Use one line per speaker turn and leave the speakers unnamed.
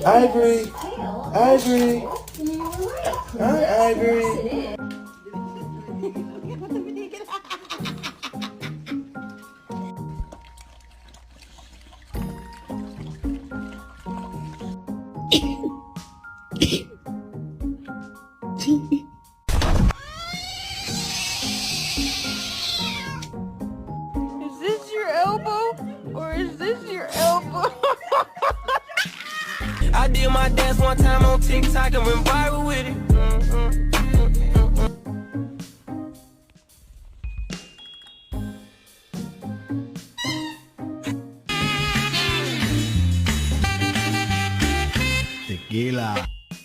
Ivory, Ivory, hi Ivory.
Is this your elbow or is this your elbow?
I did my dance one time on TikTok and went viral with it.